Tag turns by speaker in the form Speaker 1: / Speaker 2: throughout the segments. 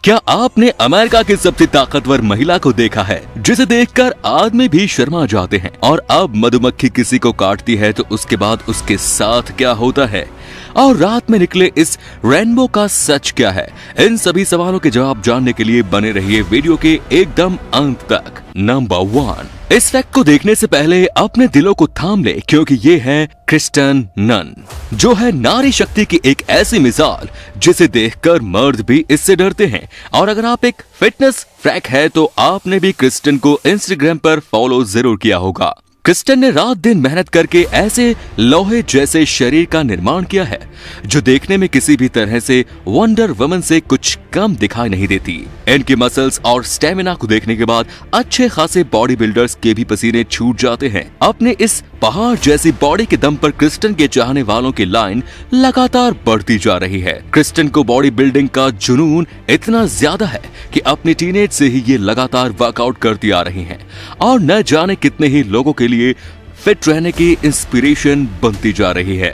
Speaker 1: क्या आपने अमेरिका की सबसे ताकतवर महिला को देखा है जिसे देखकर आदमी भी शर्मा जाते हैं? और अब मधुमक्खी किसी को काटती है तो उसके बाद उसके साथ क्या होता है? और रात में निकले इस रेनबो का सच क्या है? इन सभी सवालों के जवाब जानने के लिए बने रहिए वीडियो के एकदम अंत तक। नंबर 1, इस फैक्ट को देखने से पहले अपने दिलों को थाम ले, क्योंकि ये है क्रिस्टन नन, जो है नारी शक्ति की एक ऐसी मिसाल जिसे देखकर मर्द भी इससे डरते हैं। और अगर आप एक फिटनेस फ्रैक है तो आपने भी क्रिस्टन को इंस्टाग्राम पर फॉलो जरूर किया होगा। क्रिस्टन ने रात दिन मेहनत करके ऐसे लोहे जैसे शरीर का निर्माण किया है जो देखने में किसी भी तरह से वंडर वुमन से कुछ कम दिखाई नहीं देती। इनकी मसल्स और स्टेमिना को देखने के बाद अच्छे खासे बॉडी बिल्डर्स के भी पसीने छूट जाते हैं। अपने इस पहाड़ जैसी बॉडी के दम पर क्रिस्टन के चाहने वालों की लाइन लगातार बढ़ती जा रही है। क्रिस्टन को बॉडी बिल्डिंग का जुनून इतना ज्यादा है कि अपनी टीनेज से ही ये लगातार वर्कआउट करती आ रही हैं और न जाने कितने ही लोगों के लिए फिट रहने की इंस्पिरेशन बनती जा रही है।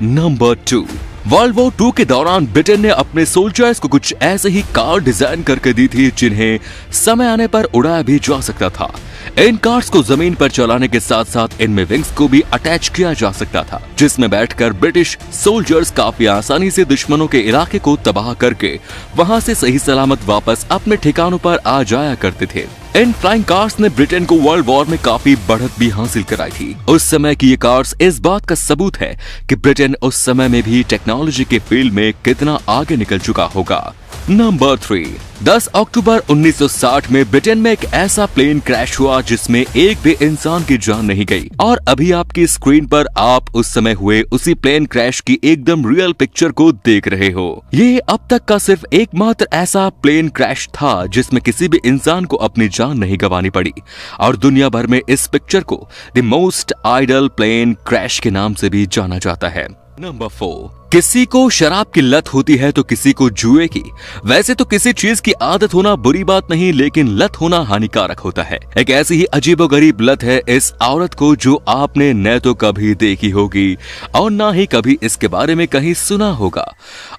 Speaker 1: नंबर 2, वर्ल्ड वॉर 2 के दौरान ब्रिटेन ने अपने सोल्जर्स को कुछ ऐसे ही कार डिजाइन करके दी थी जिन्हें समय आने पर उड़ाया भी जा सकता था। इन कार्स को जमीन पर चलाने के साथ साथ इनमें विंग्स को भी अटैच किया जा सकता था, जिसमें बैठकर ब्रिटिश सोल्जर्स काफी आसानी से दुश्मनों के इलाके को तबाह करके वहां से सही सलामत वापस अपने ठिकानों पर आ जाया करते थे। इन फ्लाइंग कार्स ने ब्रिटेन को वर्ल्ड वॉर में काफी बढ़त भी हासिल कराई थी। उस समय की ये कार्स इस बात का सबूत है कि ब्रिटेन उस समय में भी टेक्नोलॉजी के फील्ड में कितना आगे निकल चुका होगा। नंबर 3, 10 अक्टूबर 1960 में ब्रिटेन में एक ऐसा प्लेन क्रैश हुआ जिसमें एक भी इंसान की जान नहीं गई। और अभी आपकी स्क्रीन पर आप उस समय हुए उसी प्लेन क्रैश की एकदम रियल पिक्चर को देख रहे हो। ये अब तक का सिर्फ एकमात्र ऐसा प्लेन क्रैश था जिसमें किसी भी इंसान को अपनी जान नहीं गंवानी पड़ी, और दुनिया भर में इस पिक्चर को the most idle plane crash के नाम से भी जाना जाता है। नंबर 4, किसी को शराब की लत होती है तो किसी को जुए की। वैसे तो किसी चीज की आदत होना बुरी बात नहीं, लेकिन लत होना हानिकारक होता है। एक ऐसी ही अजीबोगरीब लत है इस औरत को जो आपने न तो कभी देखी होगी और ना ही कभी इसके बारे में कहीं सुना होगा,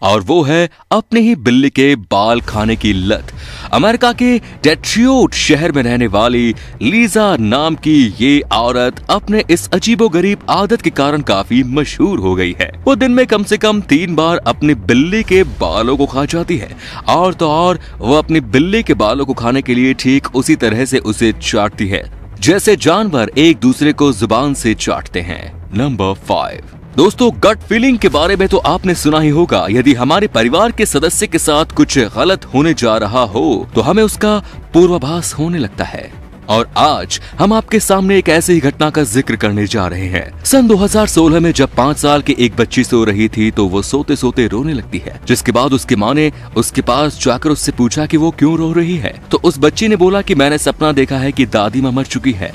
Speaker 1: और वो है अपने ही बिल्ली के बाल खाने की लत। अमेरिका के डेट्रियोट शहर में रहने वाली लीजा नाम की ये औरत अपने इस अजीबोगरीब आदत के कारण काफी मशहूर हो गई है। वो दिन में कम से कम 3 बार अपनी बिल्ली के बालों को खा जाती है, और तो और वो अपनी बिल्ली के बालों को खाने के लिए ठीक उसी तरह से उसे चाटती है जैसे जानवर एक दूसरे को जुबान से चाटते हैं। नंबर 5, दोस्तों, गट फीलिंग के बारे में तो आपने सुना ही होगा। यदि हमारे परिवार के सदस्य के साथ कुछ गलत होने जा रहा हो तो हमें उसका पूर्वाभास होने लगता है। और आज हम आपके सामने एक ऐसी ही घटना का जिक्र करने जा रहे हैं। सन 2016 में जब 5 साल की एक बच्ची सो रही थी तो वो सोते सोते रोने लगती है, जिसके बाद उसकी माँ ने उसके पास जाकर उससे पूछा कि वो क्यों रो रही है। तो उस बच्ची ने बोला कि मैंने सपना देखा है कि दादी माँ मर चुकी है।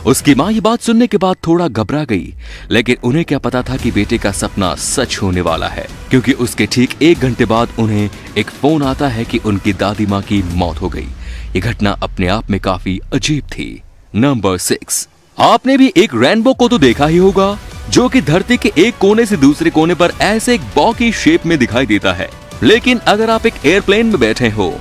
Speaker 1: उसकी माँ ये बात सुनने के बाद थोड़ा घबरा गई, लेकिन उन्हें क्या पता था कि बेटे का सपना सच होने वाला है, क्योंकि उसके ठीक 1 घंटे बाद उन्हें एक फोन आता है कि उनकी दादी माँ की मौत हो गई। ये घटना अपने आप में काफी अजीब थी। नंबर 6, आपने भी एक रेनबो को तो देखा ही होगा जो कि धरती के एक कोने से दूसरे कोने पर ऐसे एक बॉ की शेप में दिखाई देता है। लेकिन अगर आप एक एयरप्लेन में बैठे हो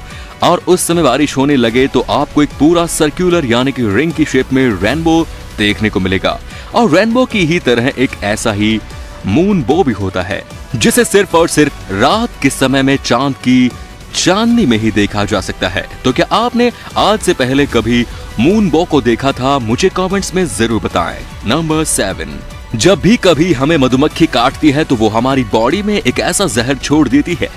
Speaker 1: और उस समय बारिश होने लगे तो आपको एक पूरा सर्कुलर यानी कि रिंग की शेप में रेनबो देखने को मिलेगा। और रेनबो की ही तरह एक ऐसा ही मून बो भी होता है जिसे सिर्फ और सिर्फ रात के समय में चांद की चांदनी में ही देखा जा सकता है। तो क्या आपने आज से पहले कभी मून बो को देखा था? मुझे कमेंट्स में जरूर बताएं। नंबर 7, जब भी कभी हमें मधुमक्खी काटती है तो वो हमारी बॉडी में एक ऐसा जहर छोड़ देती है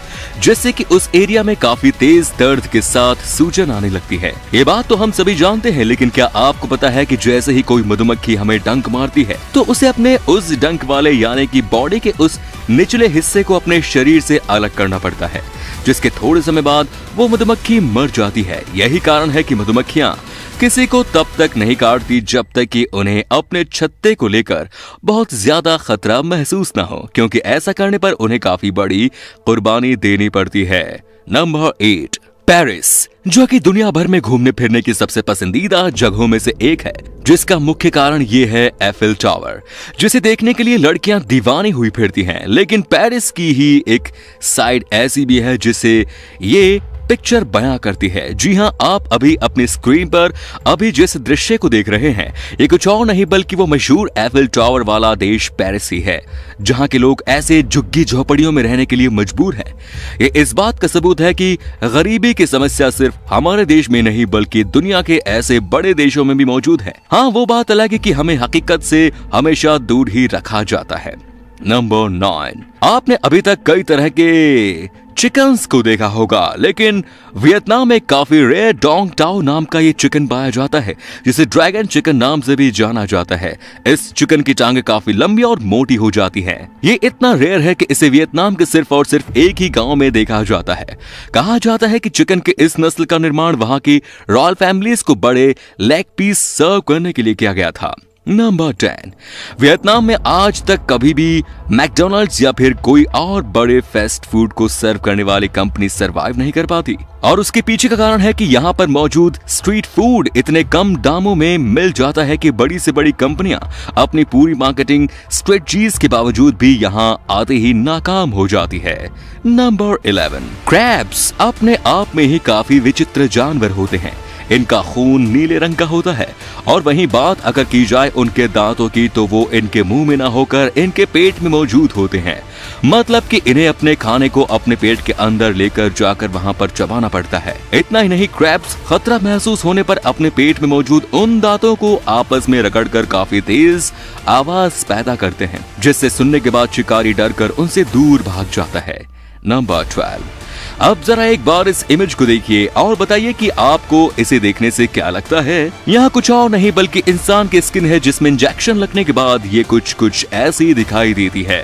Speaker 1: जिससे कि उस एरिया में काफी तेज दर्द के साथ सूजन आने लगती है। ये बात तो हम सभी जानते हैं, लेकिन क्या आपको पता है कि जैसे ही कोई मधुमक्खी हमें डंक मारती है तो उसे अपने उस डंक वाले यानी कि बॉडी के उस निचले हिस्से को अपने शरीर से अलग करना पड़ता है, जिसके थोड़े समय बाद वो मधुमक्खी मर जाती है। यही कारण है कि मधुमक्खियां किसी को तब तक नहीं काटती जब तक कि उन्हें अपने छत्ते को लेकर बहुत ज्यादा खतरा महसूस न हो, क्योंकि ऐसा करने पर उन्हें काफी बड़ी कुर्बानी देनी पड़ती है। नंबर 8, पेरिस, जो कि दुनिया भर में घूमने फिरने की सबसे पसंदीदा जगहों में से एक है, जिसका मुख्य कारण ये है एफिल टावर, जिसे देखने के लिए लड़कियां दीवानी हुई फिरती हैं। लेकिन पेरिस की ही एक साइड ऐसी भी है जिसे ये पिक्चर बयां करती है। जी हां, आप अभी अपनी स्क्रीन पर अभी जिस दृश्य को देख रहे हैं ये कुछ और नहीं बल्कि वो मशहूर एफिल टावर वाला देश पेरिस ही है, जहां के लोग ऐसे झुग्गी झोपड़ियों में रहने के लिए मजबूर हैं। ये इस बात का सबूत है कि गरीबी की समस्या सिर्फ हमारे देश में नहीं बल्कि दुनिया के ऐसे बड़े देशों में भी मौजूद है। हाँ, वो बात अलग है कि हमें हकीकत से हमेशा दूर ही रखा जाता है। नंबर 9, आपने अभी तक कई तरह के चिकन्स को देखा होगा, लेकिन वियतनाम में काफी रेयर डोंग टाओ नाम का ये चिकन पाया जाता है, जिसे ड्रैगन चिकन नाम से भी जाना जाता है। इस चिकन की टांगे काफी लंबी और मोटी हो जाती हैं। ये इतना रेयर है कि इसे वियतनाम के सिर्फ और सिर्फ एक ही गांव में देखा जाता है। कहा जाता है कि चिकन के इस नस्ल का निर्माण वहां की रॉयल फैमिलीज को बड़े लेग पीस सर्व करने के लिए किया गया था। नंबर 10, वियतनाम में आज तक कभी भी मैकडॉनल्ड्स या फिर कोई और बड़े फास्ट फूड को सर्व करने वाली कंपनी सरवाइव नहीं कर पाती, और उसके पीछे का कारण है कि यहाँ पर मौजूद स्ट्रीट फूड इतने कम दामों में मिल जाता है कि बड़ी से बड़ी कंपनियां अपनी पूरी मार्केटिंग स्ट्रेटजीज के बावजूद भी यहाँ आते ही नाकाम हो जाती है। नंबर 11, क्रैब्स अपने आप में ही काफी विचित्र जानवर होते हैं। इनका खून नीले रंग का होता है, और वहीं बात अगर की जाए उनके दांतों की तो वो इनके मुंह में ना होकर इनके पेट में मौजूद होते हैं। मतलब कि इन्हें अपने खाने को अपने पेट के अंदर लेकर जाकर वहां पर चबाना पड़ता है। इतना ही नहीं, क्रैब्स खतरा महसूस होने पर अपने पेट में मौजूद उन दांतों को आपस में रगड़कर काफी तेज आवाज पैदा करते हैं, जिससे सुनने के बाद शिकारी डर कर उनसे दूर भाग जाता है। नंबर 12, अब जरा एक बार इस इमेज को देखिए और बताइए कि आपको इसे देखने से क्या लगता है। यहाँ कुछ और नहीं बल्कि इंसान की स्किन है, जिसमें इंजेक्शन लगने के बाद ये कुछ ऐसी दिखाई देती है।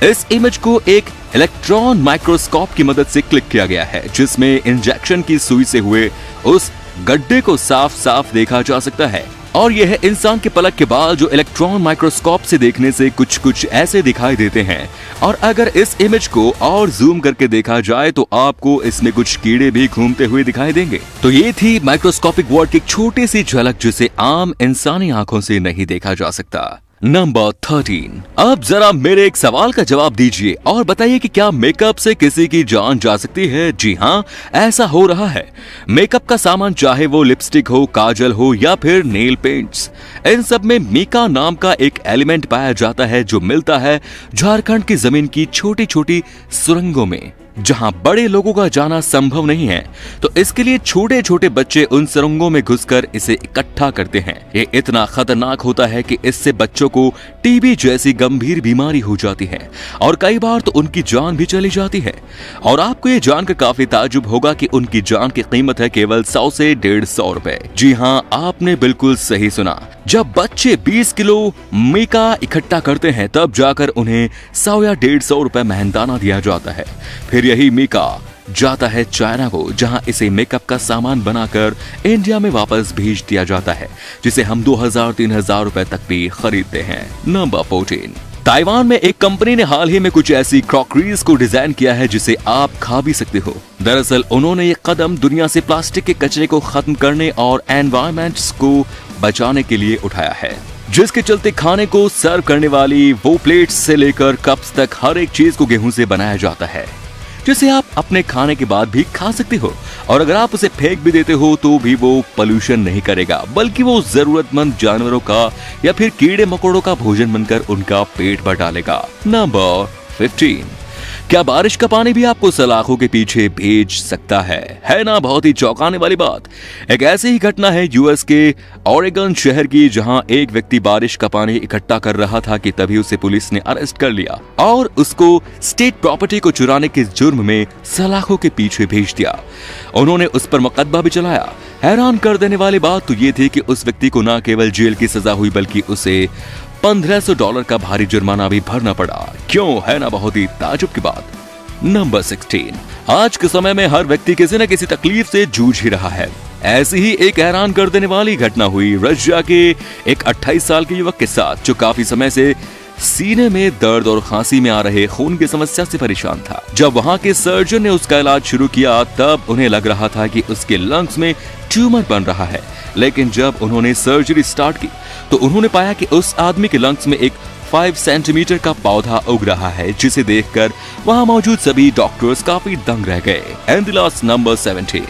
Speaker 1: इस इमेज को एक इलेक्ट्रॉन माइक्रोस्कोप की मदद से क्लिक किया गया है, जिसमें इंजेक्शन की सुई से हुए उस गड्ढे को साफ साफ देखा जा सकता है। और यह है इंसान के पलक के बाल, जो इलेक्ट्रॉन माइक्रोस्कोप से देखने से कुछ ऐसे दिखाई देते हैं। और अगर इस इमेज को और जूम करके देखा जाए तो आपको इसमें कुछ कीड़े भी घूमते हुए दिखाई देंगे। तो ये थी माइक्रोस्कोपिक वर्ल्ड की एक छोटी सी झलक, जिसे आम इंसानी आंखों से नहीं देखा जा सकता। नंबर 13, अब जरा मेरे एक सवाल का जवाब दीजिए और बताइए कि क्या मेकअप से किसी की जान जा सकती है? जी हाँ, ऐसा हो रहा है। मेकअप का सामान, चाहे वो लिपस्टिक हो, काजल हो या फिर नेल पेंट्स, इन सब में मीका नाम का एक एलिमेंट पाया जाता है, जो मिलता है झारखंड की जमीन की छोटी छोटी सुरंगों में, जहां बड़े लोगों का जाना संभव नहीं है। तो इसके लिए छोटे छोटे बच्चे उन सुरंगों में घुसकर इसे इकट्ठा करते हैं। ये इतना खतरनाक होता है कि इससे बच्चों को टीबी जैसी गंभीर बीमारी हो जाती है और कई बार तो उनकी जान भी चली जाती है। और आपको ये जानकर काफी ताज्जुब होगा कि उनकी जान की कीमत है केवल 100 से 150 रुपए। जी हाँ, आपने बिल्कुल सही सुना। जब बच्चे 20 किलो मीका इकट्ठा करते हैं तब जाकर उन्हें 100 या 150 रुपए मेहनताना दिया जाता है। फिर यही मीका जाता है चाइना को, जहां इसे मेकअप का सामान बनाकर इंडिया में वापस भेज दिया जाता है, जिसे हम 2000-3000 रुपए तक भी खरीदते हैं। नंबर 14, ताइवान में एक कंपनी ने हाल ही में कुछ ऐसी क्रॉकरीज को डिजाइन किया है जिसे आप खा भी सकते हो। दरअसल उन्होंने ये कदम दुनिया से प्लास्टिक के कचरे को खत्म करने और एनवायरमेंट्स को बचाने के लिए उठाया है, जिसके चलते खाने को सर्व करने वाली वो प्लेट्स से लेकर कप्स तक हर एक चीज को गेहूं से बनाया जाता है, जिसे आप अपने खाने के बाद भी खा सकते हो। और अगर आप उसे फेंक भी देते हो तो भी वो पोल्यूशन नहीं करेगा, बल्कि वो जरूरतमंद जानवरों का या फिर कीड़े मकोड़ों का भोजन बनकर उनका पेट भर डालेगा। नंबर 15, क्या बारिश का पानी भी आपको सलाखों के पीछे भेज सकता है ना? बहुत ही चौंकाने वाली बात। एक ऐसी ही घटना है यूएस के ओरेगन शहर की, जहां एक व्यक्ति बारिश का पानी इकट्ठा कर रहा था कि तभी उसे पुलिस ने अरेस्ट कर लिया और उसको स्टेट प्रॉपर्टी को चुराने के जुर्म में सलाखों के पीछे भेज दिया। उन्होंने उस पर मुकदमा भी चलाया। हैरान कर देने वाली बात तो ये थी कि उस व्यक्ति को न केवल जेल की सजा हुई बल्कि उसे $1500 का भारी जुर्माना भी भरना पड़ा। क्यों, है ना बहुत ही ताजुब की बात। नंबर 16, आज के समय में हर व्यक्ति किसी न किसी तकलीफ से जूझ ही रहा है। ऐसी ही एक हैरान कर देने वाली घटना हुई रशिया के एक 28 साल के युवक के साथ, जो काफी समय से सीने में दर्द और खांसी में आ रहे खून की समस्या से परेशान था। जब वहां के सर्जन ने उसका इलाज शुरू किया तब उन्हें लग रहा था कि उसके लंग्स में ट्यूमर बन रहा है, लेकिन जब उन्होंने सर्जरी स्टार्ट की तो उन्होंने पाया कि उस आदमी के लंग्स में एक 5 सेंटीमीटर का पौधा उग रहा है, जिसे देखकर वहां मौजूद सभी डॉक्टर्स काफी दंग रह गए। And the last number 17।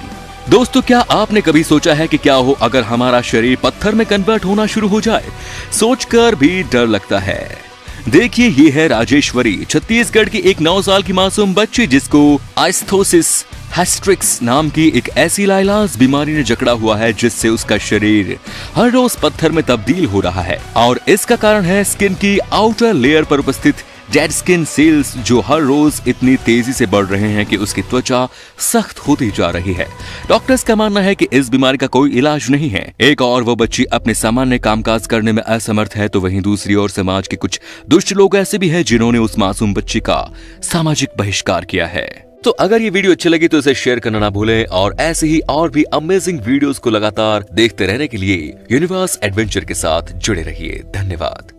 Speaker 1: दोस्तों, क्या आपने कभी सोचा है कि क्या हो अगर हमारा शरीर पत्थर में कन्वर्ट होना शुरू हो जाए? सोचकर भी डर लगता है। देखिए, ये है राजेश्वरी, छत्तीसगढ़ की एक 9 साल की मासूम बच्ची जिसको आइस्थोसिस हेस्ट्रिक्स नाम की एक ऐसी लाइलाज बीमारी ने जकड़ा हुआ है जिससे उसका शरीर हर रोज पत्थर में तब्दील हो रहा है। और इसका कारण है स्किन की आउटर लेयर पर उपस्थित डेड स्किन सेल्स, जो हर रोज इतनी तेजी से बढ़ रहे हैं कि उसकी त्वचा सख्त होती जा रही है। डॉक्टर्स का मानना है कि इस बीमारी का कोई इलाज नहीं है। एक और वो बच्ची अपने सामान्य कामकाज करने में असमर्थ है, तो वहीं दूसरी ओर समाज के कुछ दुष्ट लोग ऐसे भी हैं जिन्होंने उस मासूम बच्ची का सामाजिक बहिष्कार किया है। तो अगर ये वीडियो अच्छी लगी तो इसे शेयर करना ना भूलें और ऐसे ही और भी अमेजिंग वीडियोस को लगातार देखते रहने के लिए यूनिवर्स एडवेंचर के साथ जुड़े रहिए। धन्यवाद।